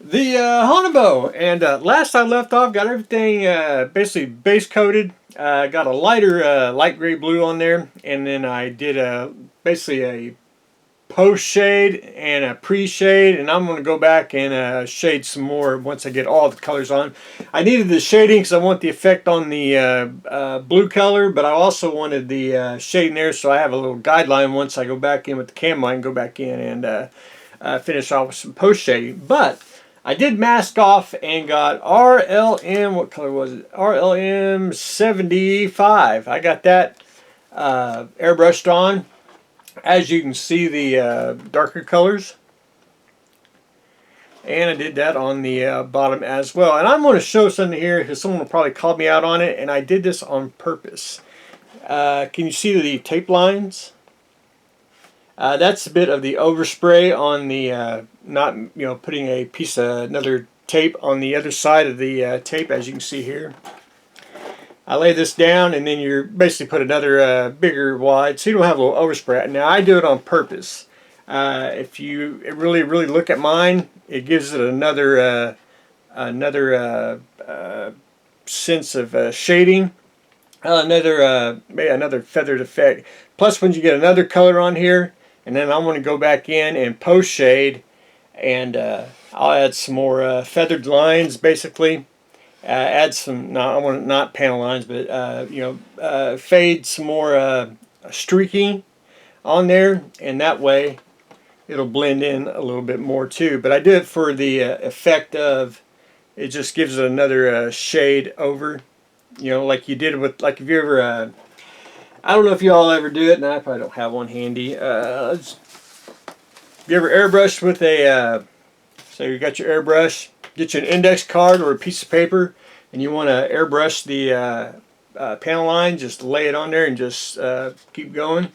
The Haunebu, and last I left off, got everything basically base coated. Got a lighter light gray blue on there, and then I did basically a post shade and a pre-shade, and I'm going to go back and shade some more once I get all the colors on. I needed the shading because I want the effect on the blue color, but I also wanted the shading there so I have a little guideline once I go back in with the camo. I can go back in and finish off with some post shading. But I did mask off and got RLM, what color was it? RLM 75. I got that airbrushed on. As you can see, the darker colors. And I did that on the bottom as well. And I'm going to show something here because someone will probably call me out on it. And I did this on purpose. Can you see the tape lines? That's a bit of the overspray on the, not, putting a piece of another tape on the other side of the tape, as you can see here. I lay this down, and then you basically put another bigger wide, so you don't have a little overspray. Now, I do it on purpose. If you really look at mine, it gives it another sense of shading, maybe another feathered effect. Plus, when you get another color on here, and then I'm going to go back in and post shade, and I'll add some more feathered lines, basically. Add some, no, I want not panel lines, but fade some more streaking on there, and that way it'll blend in a little bit more too. But I do it for the effect of, it just gives it another shade over, like you did with, like if you ever, I don't know if you all ever do it, and I probably don't have one handy. If you ever airbrush with a, so you got your airbrush, get you an index card or a piece of paper, and you want to airbrush the panel line, just lay it on there and just keep going.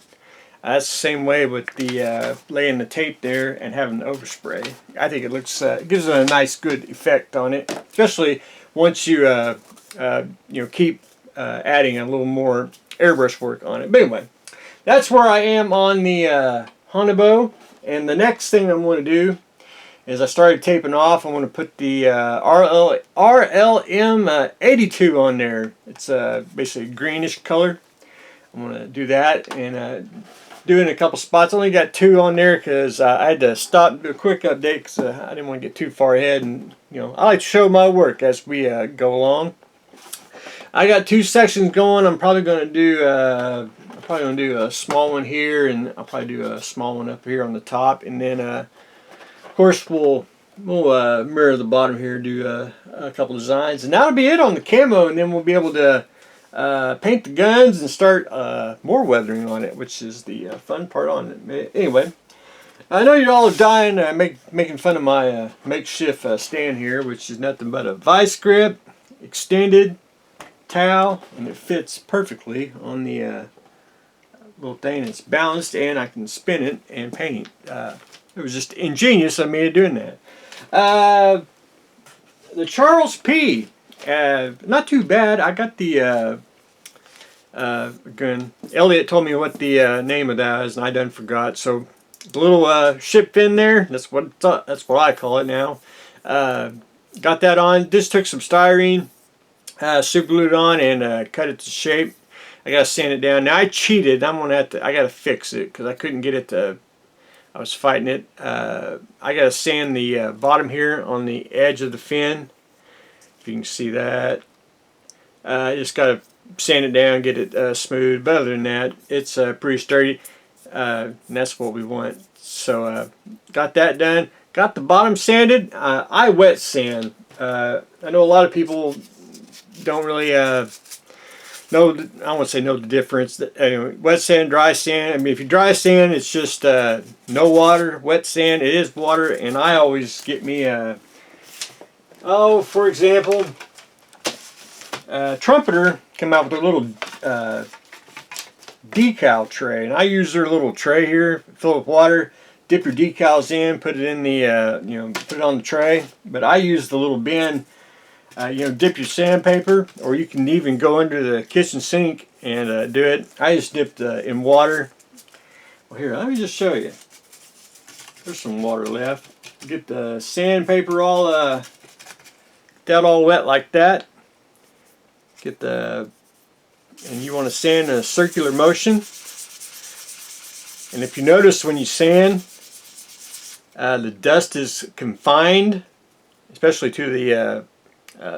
That's the same way with the laying the tape there and having the overspray. I think it looks, it gives it a nice, good effect on it, especially once you keep adding a little more airbrush work on it. But anyway, that's where I am on the Haunebu, and the next thing I'm going to do is I started taping off. I'm going to put the RLM 82 on there. It's basically a greenish color. I'm going to do that and do it in a couple spots. I only got 2 on there because I had to stop and do a quick update because I didn't want to get too far ahead. And I like to show my work as we go along. I got 2 sections going. I'm probably going to do a small one here, and I'll probably do a small one up here on the top, and then of course we'll mirror the bottom here, do a couple designs, and that'll be it on the camo. And then we'll be able to paint the guns and start more weathering on it, which is the fun part on it. Anyway, I know you're all dying making fun of my makeshift stand here, which is nothing but a vice grip extended towel, and it fits perfectly on the little thing. It's balanced, and I can spin it and paint. It was just ingenious of me doing that. The Charles P. Not too bad. I got the gun. Elliot told me what the name of that is, and I done forgot. So the little ship fin there. That's what I call it now. Got that on. Just took some styrene, super glued it on, and cut it to shape. I gotta sand it down. Now I cheated. I gotta fix it because I couldn't get it to. I was fighting it. I gotta sand the bottom here on the edge of the fin. If you can see that. I just gotta sand it down, get it smooth. But other than that, it's pretty sturdy. And that's what we want. So got that done. Got the bottom sanded. I wet sand. I know a lot of people don't really know. I don't want to say know the difference. Anyway, wet sand, dry sand. I mean, if you dry sand, it's just no water. Wet sand, it is water. And I always get me for example, Trumpeter come out with a little decal tray, and I use their little tray here, fill it with water, dip your decals in, put it in the put it on the tray. But I use the little bin. Dip your sandpaper, or you can even go under the kitchen sink and do it. I just dipped in water. Well, here, let me just show you. There's some water left. Get the sandpaper all that all wet like that. Get the, and you want to sand in a circular motion. And if you notice when you sand, the dust is confined, especially to the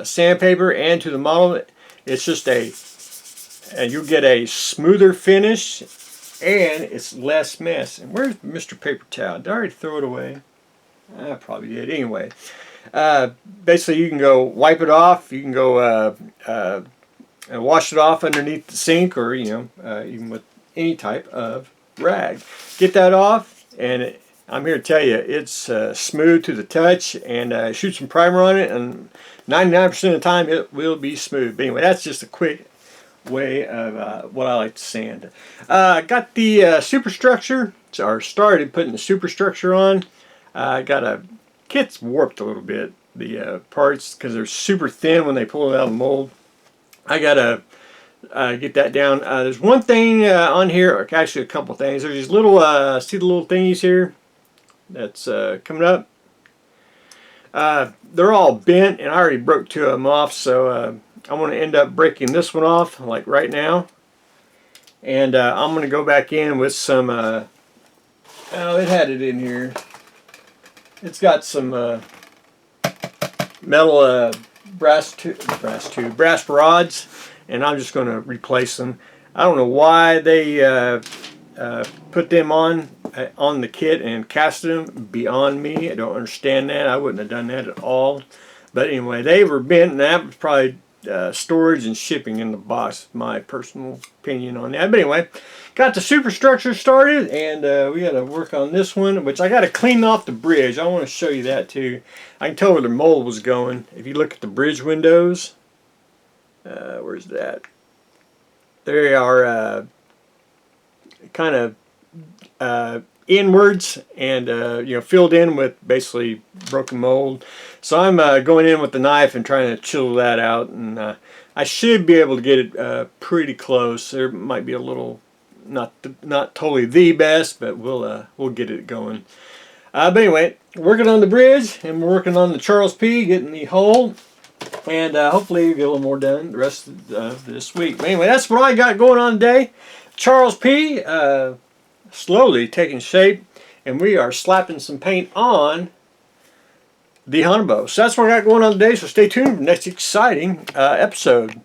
sandpaper and to the model. It's just you'll get a smoother finish, and it's less mess. And where's Mr. Paper Towel? Did I already throw it away? I probably did. Anyway, basically you can go wipe it off. You can go wash it off underneath the sink, or even with any type of rag. Get that off, and I'm here to tell you it's smooth to the touch. And shoot some primer on it, and 99% of the time it will be smooth. But anyway, that's just a quick way of what I like to sand. Got the superstructure, or started putting the superstructure on. Kit's warped a little bit, the parts, because they're super thin when they pull it out of the mold. I gotta get that down. There's one thing on here, or actually a couple things. There's these little, see the little thingies here that's coming up? They're all bent, and I already broke two of them off, so I'm going to end up breaking this one off, like right now. And I'm going to go back in with some, oh, it had it in here. It's got some metal brass rods, and I'm just going to replace them. I don't know why they put them on the kit and casted them. Beyond me. I don't understand that. I wouldn't have done that at all. But anyway, they were bent, and that was probably storage and shipping in the box. My personal opinion on that. But anyway, got the superstructure started, and we got to work on this one, which I got to clean off the bridge. I want to show you that too. I can tell where the mold was going. If you look at the bridge windows, where's that? They are kind of inwards, and filled in with basically broken mold. So I'm going in with the knife and trying to chisel that out, and I should be able to get it pretty close. There might be a little, not totally the best, but we'll get it going. But anyway, working on the bridge, and we're working on the Charles P, getting the hole, and hopefully we'll get a little more done the rest of this week. But anyway, that's what I got going on today. Charles P slowly taking shape, and we are slapping some paint on the Haunebu. So that's what I got going on today, so stay tuned for the next exciting episode.